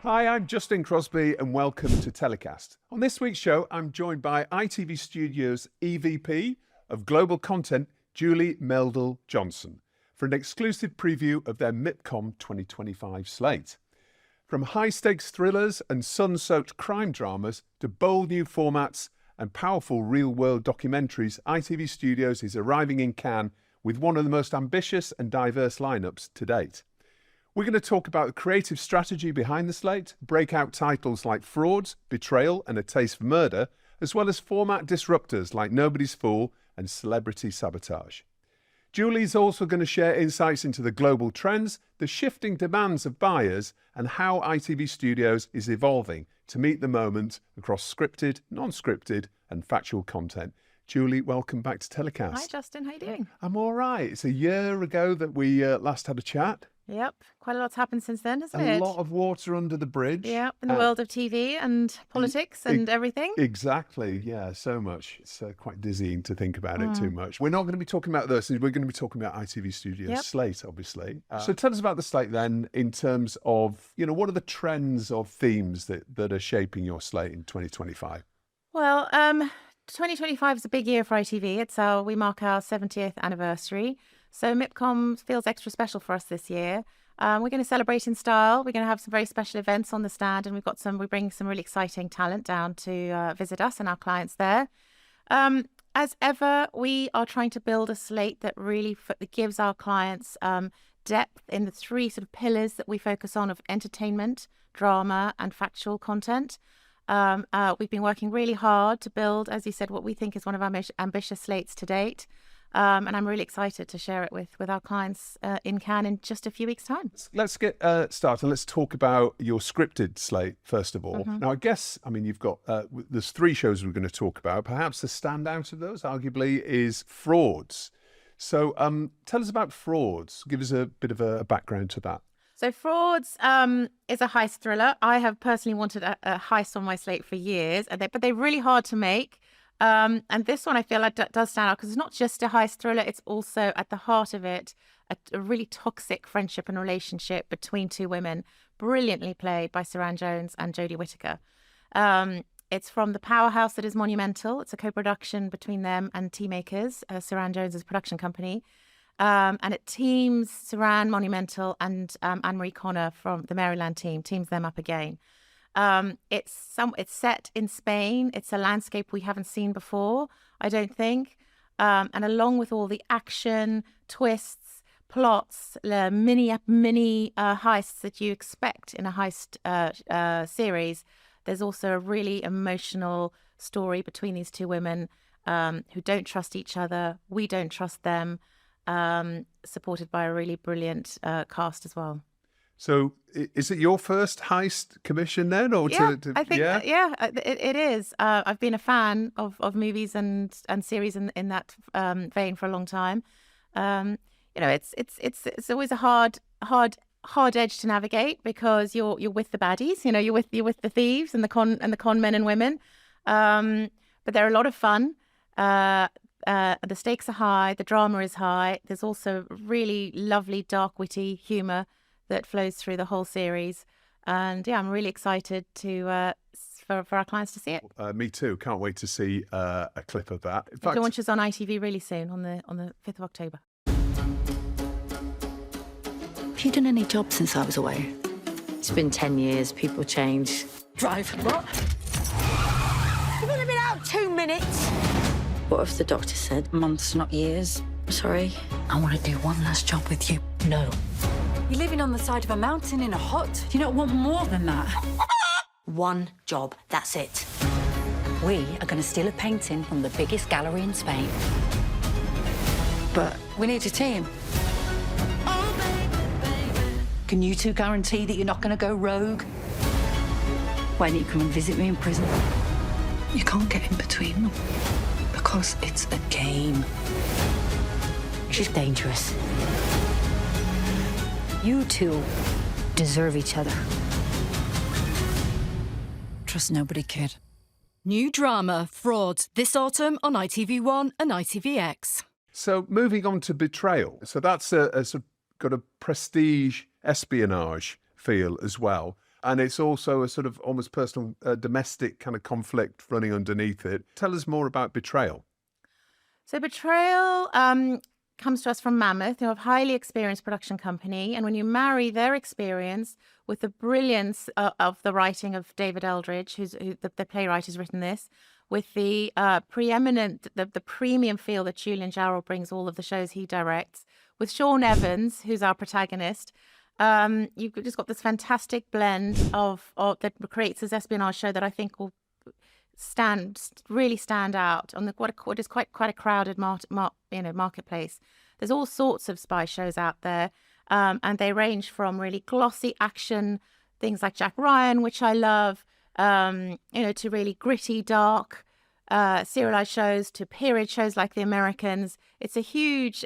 Hi, I'm Justin Crosby and welcome to TellyCast. On this week's show, I'm joined by ITV Studios EVP of Global Content, Julie Meld Johnson, for an exclusive preview of their MIPCOM 2025 slate. From high-stakes thrillers and sun-soaked crime dramas to bold new formats and powerful real-world documentaries, ITV Studios is arriving in Cannes with one of the most ambitious and diverse lineups to date. We're going to talk about the creative strategy behind the slate, breakout titles like Frauds, Betrayal and A Taste for Murder, as well as format disruptors like Nobody's Fool and Celebrity Sabotage. Julie's also going to share insights into the global trends, the shifting demands of buyers, and how ITV Studios is evolving to meet the moment across scripted, non-scripted and factual content. Julie, welcome back to TellyCast. Hi Justin, how are you doing? I'm all right. It's a year ago that we last had a chat. Yep, quite a lot's happened since then, hasn't it? A lot of water under the bridge. Yep, in the world of TV and politics and everything. Exactly, yeah, so much. It's quite dizzying to think about it too much. We're not going to be talking about this, we're going to be talking about ITV Studios Slate, obviously. So tell us about the slate then, in terms of, what are the trends or themes that are shaping your slate in 2025? Well, 2025 is a big year for ITV. We mark our 70th anniversary. So MIPCOM feels extra special for us this year. We're going to celebrate in style. We're going to have some very special events on the stand, and we bring some really exciting talent down to visit us and our clients there. As ever, we are trying to build a slate that really gives our clients depth in the three sort of pillars that we focus on of entertainment, drama, and factual content. We've been working really hard to build, as you said, what we think is one of our most ambitious slates to date. And I'm really excited to share it with our clients in Cannes in just a few weeks' time. Let's get started. Let's talk about your scripted slate, first of all. Now, I guess, you've got, there's three shows we're going to talk about. Perhaps the standout of those, arguably, is Frauds. So tell us about Frauds. Give us a bit of a background to that. So Frauds is a heist thriller. I have personally wanted a heist on my slate for years, but they're really hard to make. And this one I feel like does stand out because it's not just a heist thriller, it's also at the heart of it a really toxic friendship and relationship between two women, brilliantly played by Suranne Jones and Jodie Whittaker. It's from the powerhouse that is Monumental. It's a co-production between them and Tea Makers, Suranne Jones's production company. And it teams Suranne, Monumental and Anne-Marie Connor from the Maryland team, teams them up again. It's set in Spain. It's a landscape we haven't seen before, I don't think. And along with all the action, twists, plots, mini heists that you expect in a heist series, there's also a really emotional story between these two women who don't trust each other. We don't trust them, supported by a really brilliant cast as well. So is it your first heist commission then? Or I think, it is. I've been a fan of movies and series in that vein for a long time. It's always a hard edge to navigate because you're with the baddies, you're with the thieves and the con men and women. But they're a lot of fun. The stakes are high, the drama is high. There's also really lovely, dark, witty humour that flows through the whole series. And I'm really excited for our clients to see it. Me too. Can't wait to see a clip of that. In fact, it launches on ITV really soon, on the 5th of October. Have you done any jobs since I was away? It's been 10 years. People change. Drive. What? You've only been out 2 minutes. What if the doctor said months, not years? Sorry, I want to do one last job with you. No. You're living on the side of a mountain in a hut. You don't want more than that. One job, that's it. We are going to steal a painting from the biggest gallery in Spain. But we need a team. Can you two guarantee that you're not going to go rogue? Why don't you come and visit me in prison? You can't get in between them because it's a game. She's dangerous. You two deserve each other. Trust nobody, kid. New drama, Frauds, this autumn on ITV1 and ITVX. So moving on to Betrayal. So that's got a prestige espionage feel as well. and it's also a sort of almost personal, domestic kind of conflict running underneath it. Tell us more about Betrayal. So Betrayal comes to us from Mammoth, who are a highly experienced production company. And when you marry their experience with the brilliance of the writing of David Eldridge, who the playwright who's written this, with the the premium feel that Julian Jarrell brings all of the shows he directs, with Sean Evans, who's our protagonist, you've just got this fantastic blend of that creates this espionage show that I think will really stand out on what is quite a crowded marketplace. There's all sorts of spy shows out there, and they range from really glossy action things like Jack Ryan, which I love, to really gritty, dark serialized shows, to period shows like The Americans. It's a huge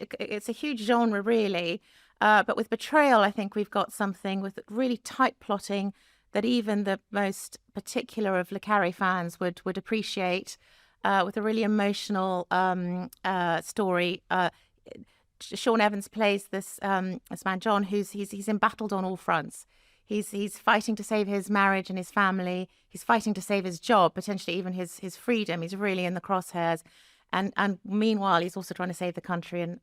genre, really. But with Betrayal, I think we've got something with really tight plotting that even the most particular of Le Carré fans would appreciate, with a really emotional story. Sean Evans plays this man John, he's embattled on all fronts. He's fighting to save his marriage and his family. He's fighting to save his job, potentially even his freedom. He's really in the crosshairs. And meanwhile, he's also trying to save the country and,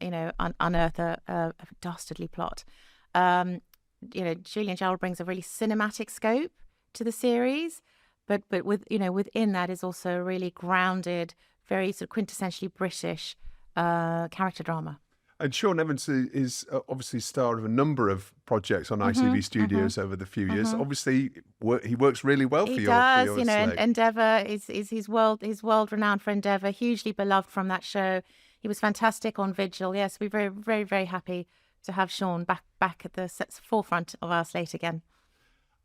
unearth a dastardly plot. Julian Jarrell brings a really cinematic scope to the series, but within that is also a really grounded, very sort of quintessentially British character drama. And Sean Evans is obviously star of a number of projects on ITV Studios over the few years. Obviously, he works really well for He your does, Slate. Endeavour is world renowned for Endeavour, hugely beloved from that show. He was fantastic on Vigil. Yes, we're very, very, very happy to have Sean back at the forefront of our slate again.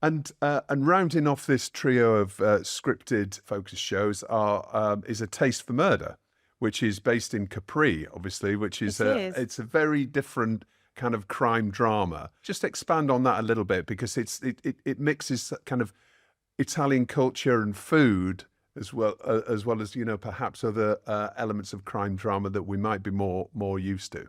And rounding off this trio of scripted focus shows is A Taste for Murder, which is based in Capri, obviously, which is it's a very different kind of crime drama. Just expand on that a little bit, because it mixes kind of Italian culture and food as well as perhaps other elements of crime drama that we might be more used to.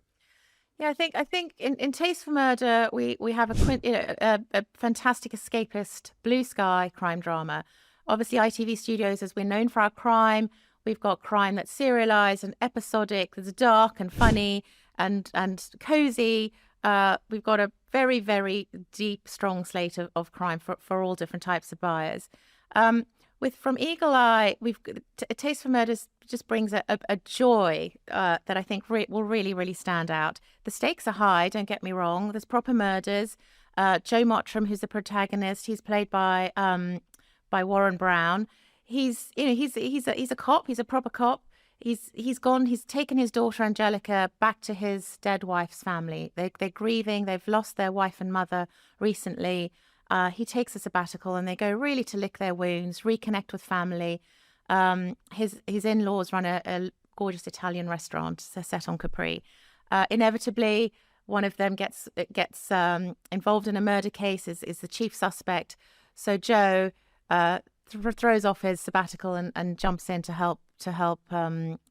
Yeah, I think in Taste for Murder we have a fantastic escapist blue sky crime drama. Obviously, ITV Studios, as we're known for our crime. We've got crime that's serialized and episodic, that's dark and funny and cozy. We've got a very, very deep, strong slate of crime for all different types of buyers. From Eagle Eye, A Taste for Murder just brings a joy that I think will really, really stand out. The stakes are high, don't get me wrong. There's proper murders. Joe Mottram, who's the protagonist, he's played by Warren Brown. He's a cop. He's a proper cop. He's taken his daughter Angelica back to his dead wife's family. They're grieving. They've lost their wife and mother recently. He takes a sabbatical and they go really to lick their wounds, reconnect with family. His in-laws run a gorgeous Italian restaurant set on Capri. Inevitably, one of them gets involved in a murder case, is the chief suspect. So Joe throws off his sabbatical and jumps in to help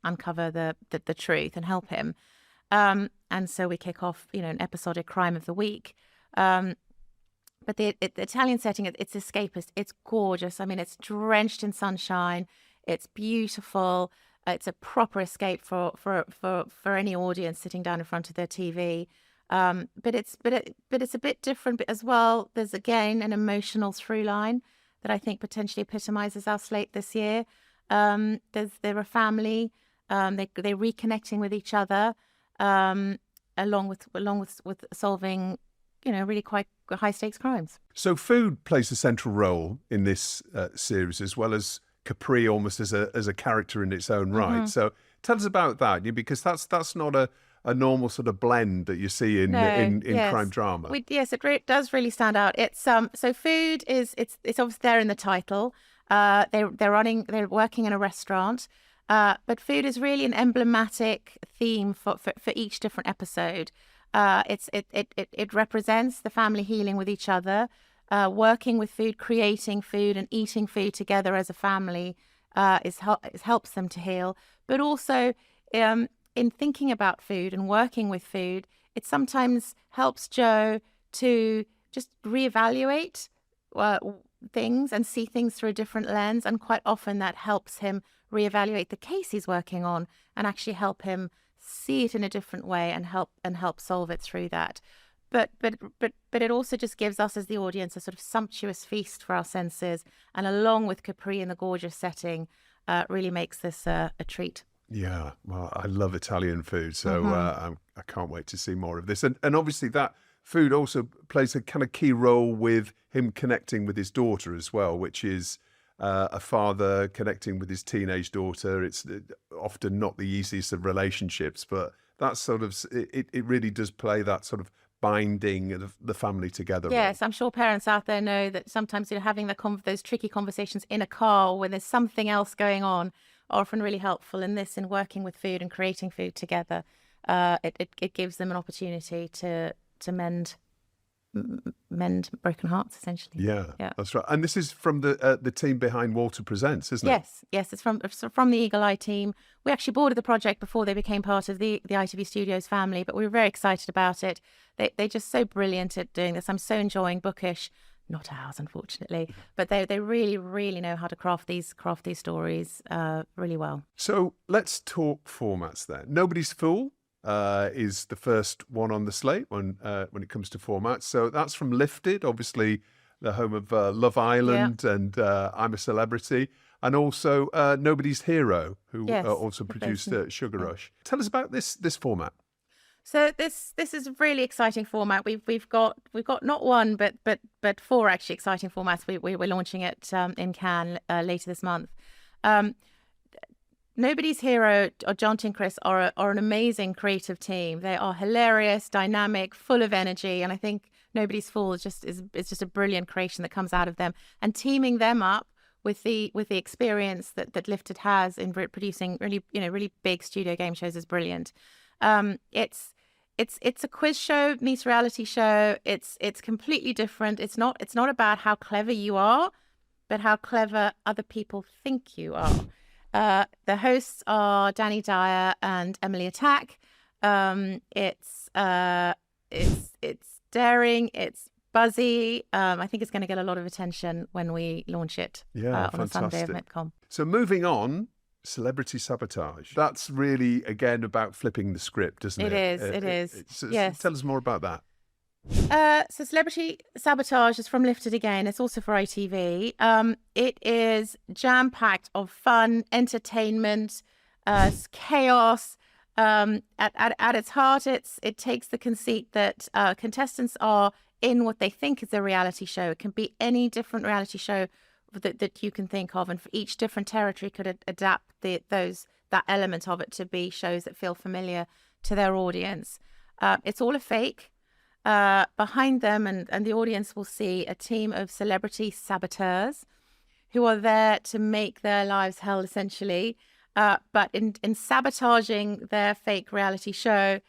uncover the truth and help him. And so we kick off, an episodic crime of the week. But the Italian setting, it's escapist. It's gorgeous. I mean, it's drenched in sunshine. It's beautiful. It's a proper escape for any audience sitting down in front of their TV. But it's a bit different as well. There's again an emotional through line that I think potentially epitomizes our slate this year. They're a family. They're reconnecting with each other, along with solving, really quite high stakes crimes. So food plays a central role in this series, as well as Capri almost as a character in its own right. So tell us about that, because that's not a normal sort of blend that you see in crime drama. Yes, it does really stand out. It's so food it's obviously there in the title. They're working in a restaurant, but food is really an emblematic theme for each different episode. It represents the family healing with each other, working with food, creating food, and eating food together as a family helps them to heal. But also, in thinking about food and working with food, it sometimes helps Joe to just reevaluate things and see things through a different lens, and quite often that helps him reevaluate the case he's working on and actually help him see it in a different way and help solve it through that. But it also just gives us as the audience a sort of sumptuous feast for our senses, and along with Capri in the gorgeous setting, really makes this a treat. Yeah, well, I love Italian food, so I can't wait to see more of this. And obviously that food also plays a kind of key role with him connecting with his daughter as well, which is a father connecting with his teenage daughter. It's often not the easiest of relationships, but that sort of, it really does play that sort of binding the family together. Yes, I'm sure parents out there know that sometimes having those tricky conversations in a car when there's something else going on are often really helpful. In working with food and creating food together, it gives them an opportunity to mend broken hearts, essentially. Yeah, that's right. And this is from the team behind Walter Presents, isn't it? Yes, it's from the Eagle Eye team. We actually boarded the project before they became part of the ITV Studios family, but we were very excited about it. They're just so brilliant at doing this. I'm so enjoying Bookish. Not ours, unfortunately, but they really, really know how to craft these stories really well. So let's talk formats then. Nobody's Fool is the first one on the slate when it comes to formats. So that's from Lifted, obviously the home of Love Island and I'm a Celebrity, and also Nobody's Hero, who also produced Sugar Rush. Tell us about this format. So this is a really exciting format. We've got not one but four actually exciting formats. We're launching it in Cannes later this month. Nobody's Hero, or Jonty and Chris, are an amazing creative team. They are hilarious, dynamic, full of energy, and I think Nobody's Fool is just a brilliant creation that comes out of them. And teaming them up with the experience that Lifted has in producing really big studio game shows is brilliant. It's a quiz show meets reality show. It's completely different. It's not about how clever you are, but how clever other people think you are. The hosts are Danny Dyer and Emily Attack. It's daring. It's buzzy. I think it's going to get a lot of attention when we launch it on a Sunday of MIPCOM. So moving on. Celebrity Sabotage. That's really, again, about flipping the script, isn't it? It is. Yes. Tell us more about that. So Celebrity Sabotage is from Lifted again. It's also for ITV. It is jam-packed of fun, entertainment, chaos. At its heart, it takes the conceit that contestants are in what they think is a reality show. It can be any different reality show that you can think of, and for each different territory could adapt that element of it to be shows that feel familiar to their audience. It's all a fake. Behind them and the audience will see a team of celebrity saboteurs who are there to make their lives hell, essentially. But in sabotaging their fake reality show,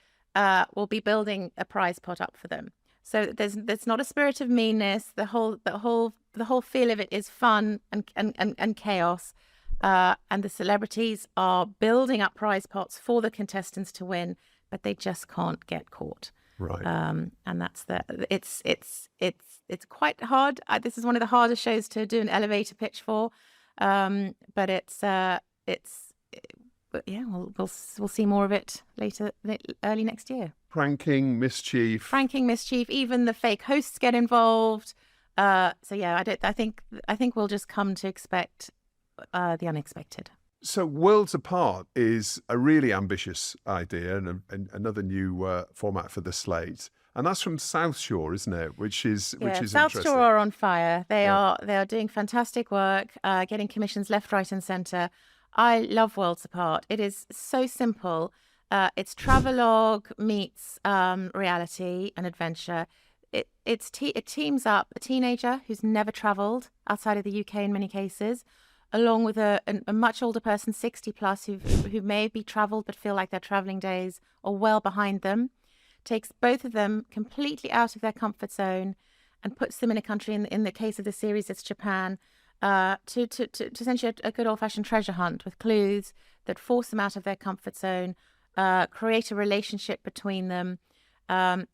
we'll be building a prize pot up for them. So there's not a spirit of meanness. The whole feel of it is fun and chaos. And the celebrities are building up prize pots for the contestants to win, but they just can't get caught. Right. And that's it's quite hard. This is one of the hardest shows to do an elevator pitch for. But we'll see more of it early next year. Pranking, mischief. Even the fake hosts get involved. I think we'll just come to expect the unexpected. So Worlds Apart is a really ambitious idea and another new format for the slate. And that's from South Shore, isn't it? Which is South Shore are on fire. They Yeah. are doing fantastic work, getting commissions left, right, and centre. I love Worlds Apart. It is so simple. It's travelogue meets reality and adventure. It teams up a teenager who's never travelled outside of the UK in many cases, along with a much older person, 60 plus, who may be travelled but feel like their travelling days are well behind them. Takes both of them completely out of their comfort zone and puts them in a country, in the case of the series, it's Japan, to essentially a good old-fashioned treasure hunt with clues that force them out of their comfort zone, create a relationship between them.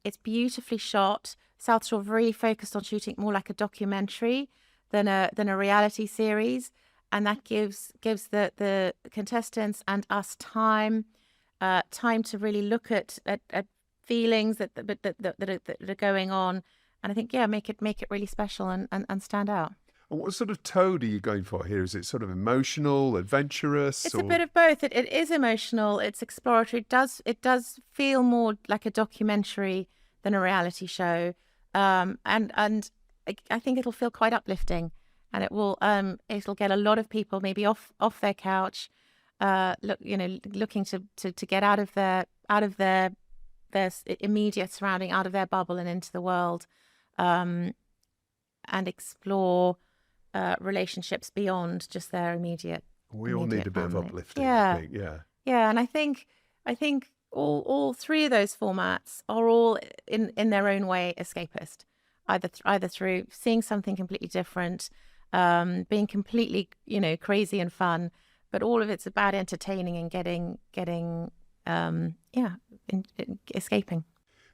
It's beautifully shot. South Shore really focused on shooting more like a documentary than a reality series, and that gives the contestants and us time to really look at feelings that are going on, and I think make it really special and stand out. And what sort of tone are you going for here? Is it sort of emotional, adventurous? It's a bit of both. It is emotional. It's exploratory. It does feel more like a documentary than a reality show, and I think it'll feel quite uplifting, and it'll get a lot of people maybe off their couch, looking to get out of their immediate surrounding, out of their bubble and into the world, and explore relationships beyond just their immediate. We all need a bit of family. uplifting. Yeah, I think, yeah. Yeah, and I think all three of those formats are all in their own way escapist, either through seeing something completely different, being completely crazy and fun, but all of it's about entertaining and getting escaping.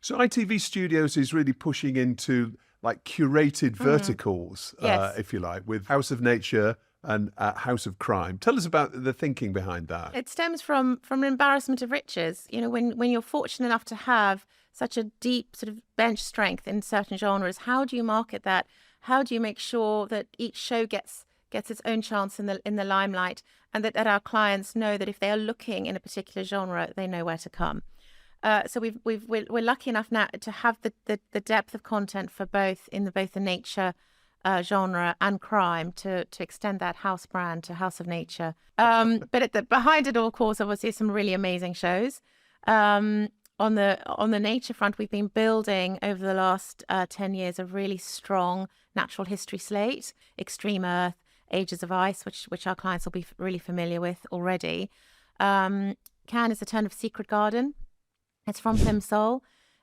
So ITV Studios is really pushing into like curated verticals, Yes. if you like, with House of Nature and House of Crime. Tell us about the thinking behind that. It stems from an embarrassment of riches. When you're fortunate enough to have such a deep sort of bench strength in certain genres, how do you market that? How do you make sure that each show gets its own chance in the limelight, and that our clients know that if they are looking in a particular genre, they know where to come. So we're lucky enough now to have the depth of content for both the nature genre and crime to extend that house brand to House of Nature. But behind it all, of course, obviously some really amazing shows. On the nature front, we've been building over the last 10 years a really strong natural history slate, Extreme Earth, Ages of Ice, which our clients will be really familiar with already. Can is The Turn of Secret Garden. It's from Plimsoll.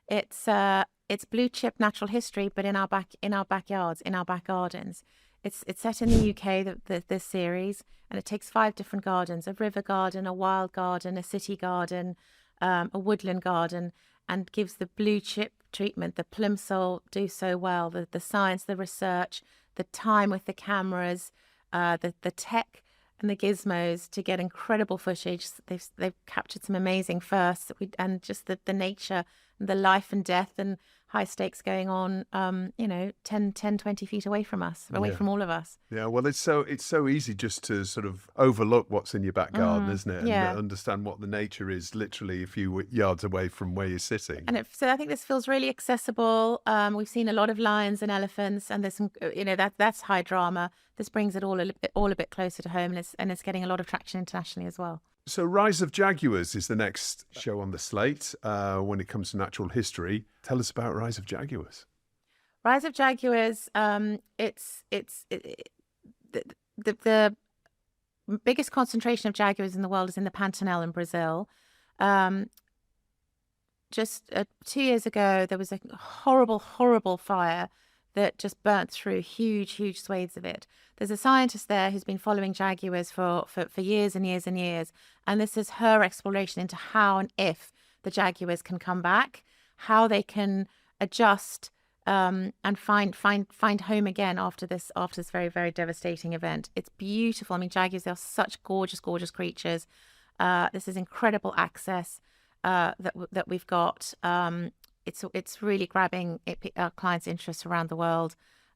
It's blue chip natural history, but in our backyards, in our back gardens. It's set in the UK, this series, and it takes 5 different gardens: a river garden, a wild garden, a city garden, a woodland garden, and gives the blue chip treatment that Plimsoll do so well. The science, the research, the time with the cameras, the tech and the gizmos to get incredible footage. They've captured some amazing firsts, and just the nature, and the life and death and high stakes going on, 10, 20 feet away from us, away from all of us. Yeah, well, it's so easy just to sort of overlook what's in your back garden, isn't it? yeah. And understand what the nature is literally a few yards away from where you're sitting. And so I think this feels really accessible. We've seen a lot of lions and elephants, and there's some, that's high drama. This brings it all a bit closer to home, and it's getting a lot of traction internationally as well. So Rise of Jaguars is the next show on the slate when it comes to natural history. Tell us about Rise of Jaguars. Rise of Jaguars, it's the biggest concentration of jaguars in the world is in the Pantanal in Brazil. Just 2 years ago, there was a horrible fire that just burnt through huge swathes of it. There's a scientist there who's been following jaguars for years and years and years. And this is her exploration into how and if the jaguars can come back, how they can adjust and find home again after this very, very devastating event. It's beautiful. I mean, jaguars, they're such gorgeous creatures. This is incredible access that we've got. It's really grabbing our clients' interests around the world,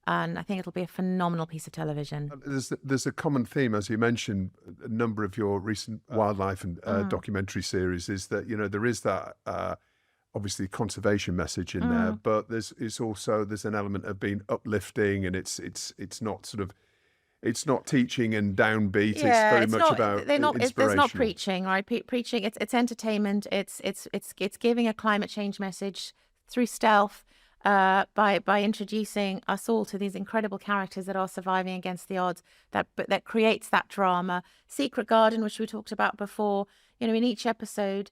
and I think it'll be a phenomenal piece of television. There's a common theme, as you mentioned, a number of your recent wildlife and documentary series is that there is that obviously conservation message in there, but there's an element of being uplifting, and it's not teaching and downbeat. It's very much about inspiration. There's not preaching, right? Preaching. It's entertainment. It's giving a climate change message through stealth, by introducing us all to these incredible characters that are surviving against the odds. That creates that drama. Secret Garden, which we talked about before. In each episode,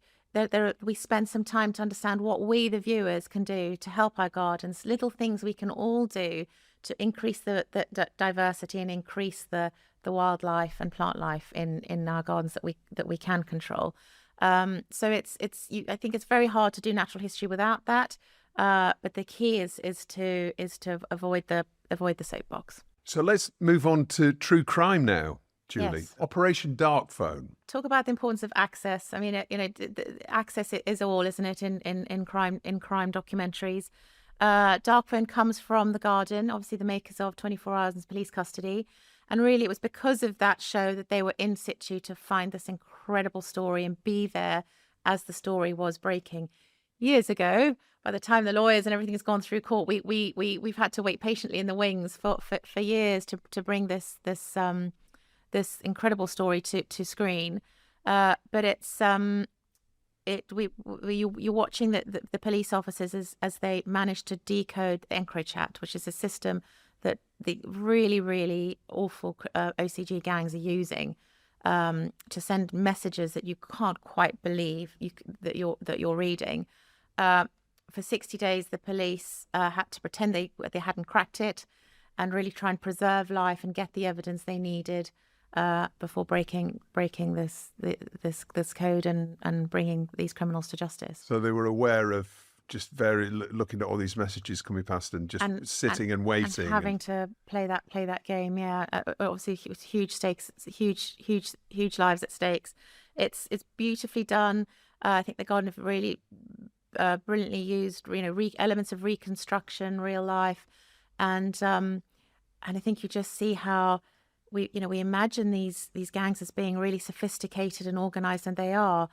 we spend some time to understand what we, the viewers, can do to help our gardens. Little things we can all do to increase the diversity and increase the wildlife and plant life in our gardens that we can control. So I think it's very hard to do natural history without that. But the key is to avoid the soapbox. So let's move on to true crime now, Julie. Yes. Operation Dark Phone. Talk about the importance of access. I mean, access is all, isn't it, in crime documentaries. Dark Phone comes from The Guardian, obviously the makers of 24 Hours in Police Custody. And really, it was because of that show that they were in situ to find this incredible story and be there as the story was breaking. Years ago, by the time the lawyers and everything has gone through court, we've had to wait patiently in the wings for years to bring this incredible story to screen. But it's you're watching the police officers as they manage to decode EncroChat, which is a system that the really, really awful OCG gangs are using to send messages that you can't quite believe that you're reading. For 60 days, the police had to pretend they hadn't cracked it, and really try and preserve life and get the evidence they needed before breaking this code and bringing these criminals to justice. So they were aware of just looking at all these messages coming past and just sitting and waiting, and having to play that game. Yeah, obviously it was huge stakes, huge lives at stakes. It's beautifully done. I think the Guardian have really brilliantly used elements of reconstruction, real life, and I think you just see how we imagine these gangs as being really sophisticated and organized, and they are.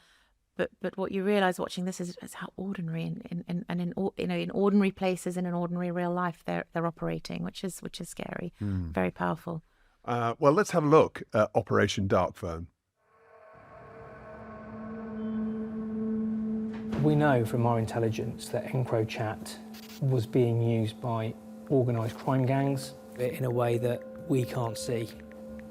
But what you realize watching this is how ordinary in ordinary places and in ordinary real life they're operating, which is scary, very powerful. Well, let's have a look at Operation Dark Phone. We know from our intelligence that EncroChat was being used by organised crime gangs in a way that we can't see,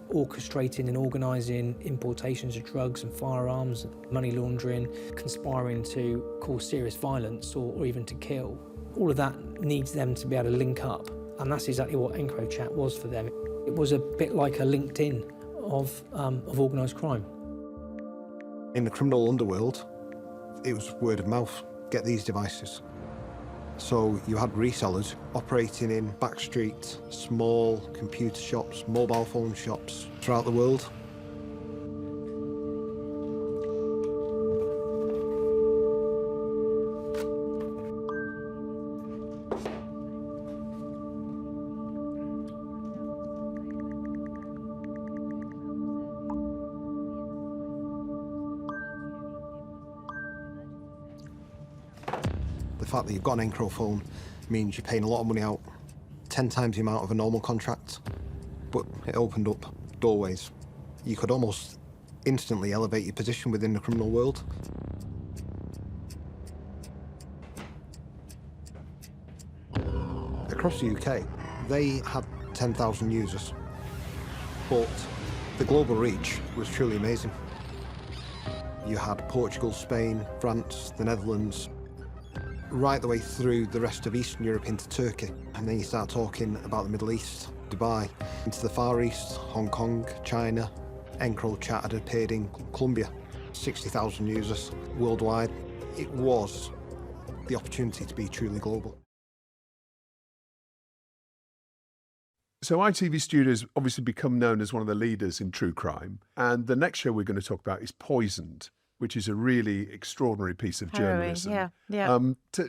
orchestrating and organising importations of drugs and firearms, money laundering, conspiring to cause serious violence or even to kill. All of that needs them to be able to link up, and that's exactly what EncroChat was for them. It was a bit like a LinkedIn of organised crime. In the criminal underworld, it was word of mouth, get these devices. So you had resellers operating in backstreet, small computer shops, mobile phone shops throughout the world. The fact that you've got an Encro phone means you're paying a lot of money out, 10 times the amount of a normal contract, but it opened up doorways. You could almost instantly elevate your position within the criminal world. Across the UK, they had 10,000 users, but the global reach was truly amazing. You had Portugal, Spain, France, the Netherlands, right the way through the rest of Eastern Europe into Turkey. And then you start talking about the Middle East, Dubai, into the Far East, Hong Kong, China. EncroChat had appeared in Colombia, 60,000 users worldwide. It was the opportunity to be truly global. So ITV Studios obviously become known as one of the leaders in true crime. And the next show we're going to talk about is Poisoned, which is a really extraordinary piece of journalism. Yeah.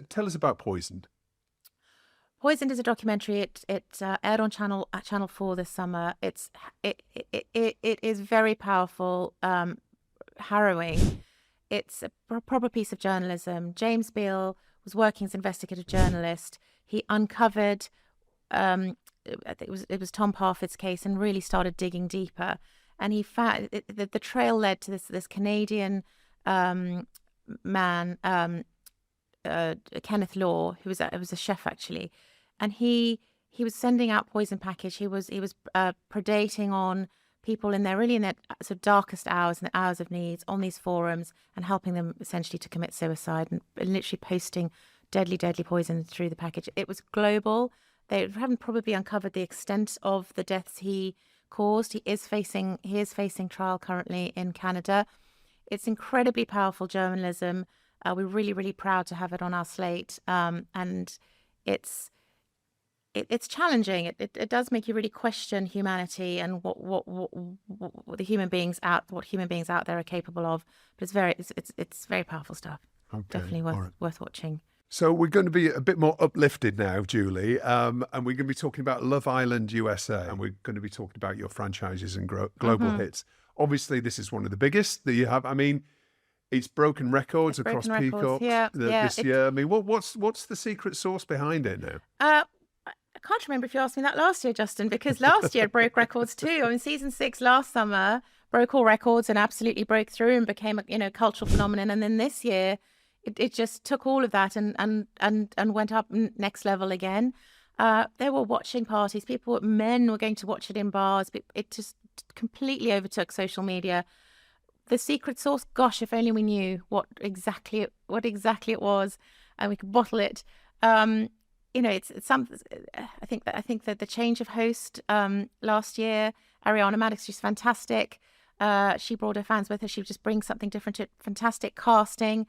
Tell us about Poisoned. Poisoned is a documentary. It aired on Channel 4 this summer. It is very powerful, harrowing. It's a proper piece of journalism. James Beale was working as an investigative journalist. He uncovered, I think it was Tom Parfit's case, and really started digging deeper. And he found the trail led to this Canadian man, Kenneth Law, who was a chef actually, and he was sending out poison package. He was predating on people in their sort of darkest hours and the hours of needs on these forums, and helping them essentially to commit suicide, and literally posting deadly poison through the package. It was global. They haven't probably uncovered the extent of the deaths he caused. He is facing trial currently in Canada. It's incredibly powerful journalism. We're really proud to have it on our slate, and it's it's challenging. It does make you really question humanity and what the human beings out there are capable of. But it's very powerful stuff. Okay, Definitely all right. worth watching. So we're going to be a bit more uplifted now, Julie, and we're going to be talking about Love Island USA, and we're going to be talking about your franchises and global hits. Obviously, this is one of the biggest that you have. I mean, it's broken records across Peacock this year. I mean, what's the secret sauce behind it now? I can't remember if you asked me that last year, Justin, because last year it broke records too. I mean, season 6 last summer broke all records and absolutely broke through and became a cultural phenomenon. And then this year, it just took all of that and went up next level again. There were watching parties. Men were going to watch it in bars. It just completely overtook social media. The secret sauce, gosh, if only we knew what exactly it was, and we could bottle it. It's something. I think that the change of host last year, Ariana Madix, she's fantastic. She brought her fans with her. She just brings something different to it. Fantastic casting.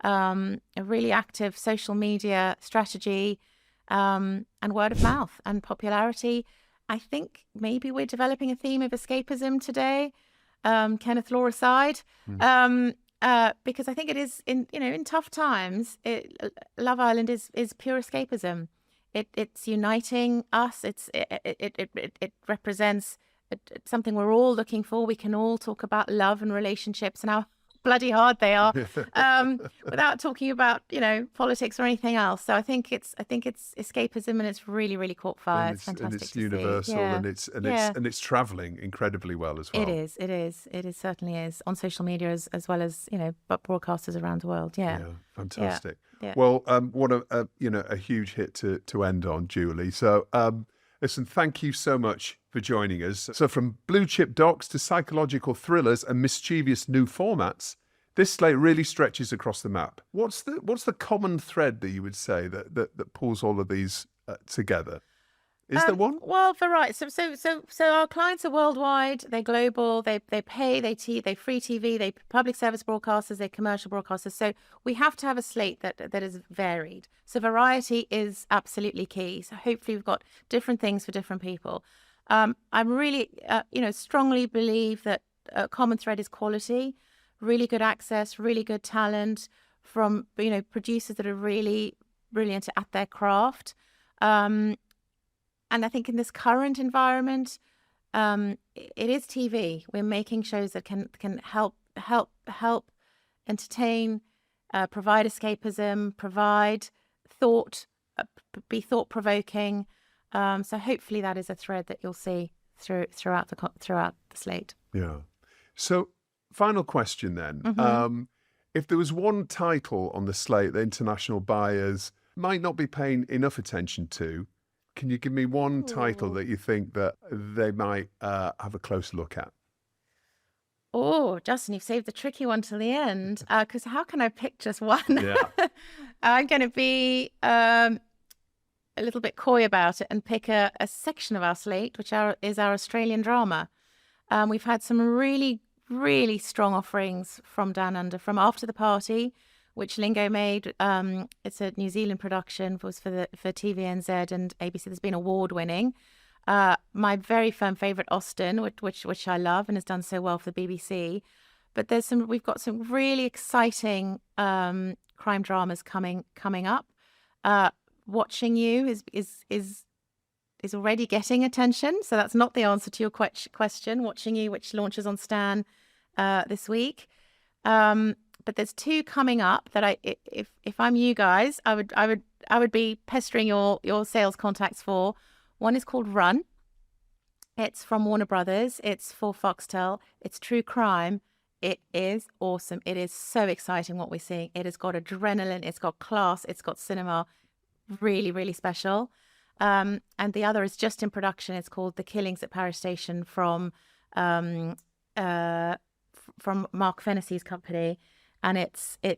A really active social media strategy, and word of mouth and popularity. I think maybe we're developing a theme of escapism today, Kenneth Law aside, because I think it is in tough times. Love Island is pure escapism. It's uniting us. It represents something we're all looking for. We can all talk about love and relationships and how bloody hard they are, without talking about politics or anything else. So I think it's escapism, and it's really, really caught fire. It's fantastic. And it's universal, and it's traveling incredibly well as well. It certainly is on social media as well as but broadcasters around the world. Yeah, fantastic. Yeah. Well, what a huge hit to end on, Julie. So listen, thank you so much for joining us. So from blue chip docs to psychological thrillers and mischievous new formats, this slate really stretches across the map. What's the common thread that you would say that pulls all of these together? Is there one? Well, variety. So our clients are worldwide. They're global. They pay. They free TV. They public service broadcasters. They commercial broadcasters. So we have to have a slate that is varied. So variety is absolutely key. So hopefully we've got different things for different people. I really strongly believe that a common thread is quality, really good access, really good talent from producers that are really brilliant at their craft. And I think in this current environment, it is TV. We're making shows that can help entertain, provide escapism, provide thought, be thought-provoking. So hopefully that is a thread that you'll see throughout the slate. Yeah. So final question then. If there was one title on the slate that international buyers might not be paying enough attention to, can you give me one title that you think that they might have a close look at? Oh, Justin, you've saved the tricky one till the end. Because how can I pick just one? Yeah. I'm going to be a little bit coy about it and pick a section of our slate, which is our Australian drama. We've had some really, really strong offerings from Down Under, from After the Party, which Lingo made. It's a New Zealand production, was for TVNZ and ABC. That's been award-winning. My very firm favourite, Austin, which I love and has done so well for the BBC. But we've got some really exciting crime dramas coming up. Watching You is already getting attention, so that's not the answer to your question. Watching You, which launches on Stan this week. But there's two coming up that if I'm you guys, I would be pestering your sales contacts for. One is called Run. It's from Warner Brothers. It's for Foxtel. It's true crime. It is awesome. It is so exciting what we're seeing. It has got adrenaline. It's got class. It's got cinema. Really, really special. And the other is just in production. It's called The Killings at Paris Station from Mark Fennessy's company. And it's a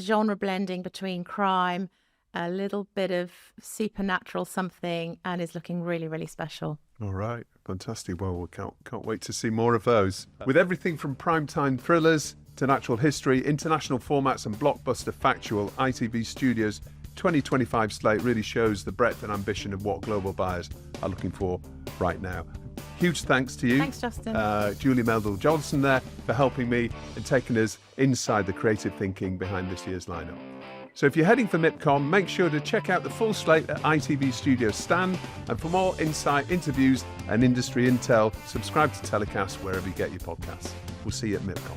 genre blending between crime, a little bit of supernatural something, and is looking really, really special. All right, fantastic. Well, we can't wait to see more of those. With everything from primetime thrillers to natural history, international formats, and blockbuster factual, ITV Studios 2025 slate really shows the breadth and ambition of what global buyers are looking for right now. Huge thanks to you. Thanks, Justin. Julie Meld Johnson there for helping me and taking us inside the creative thinking behind this year's lineup. So if you're heading for MIPCOM, make sure to check out the full slate at ITV Studios stand. And for more insight, interviews and industry intel, subscribe to TellyCast wherever you get your podcasts. We'll see you at MIPCOM.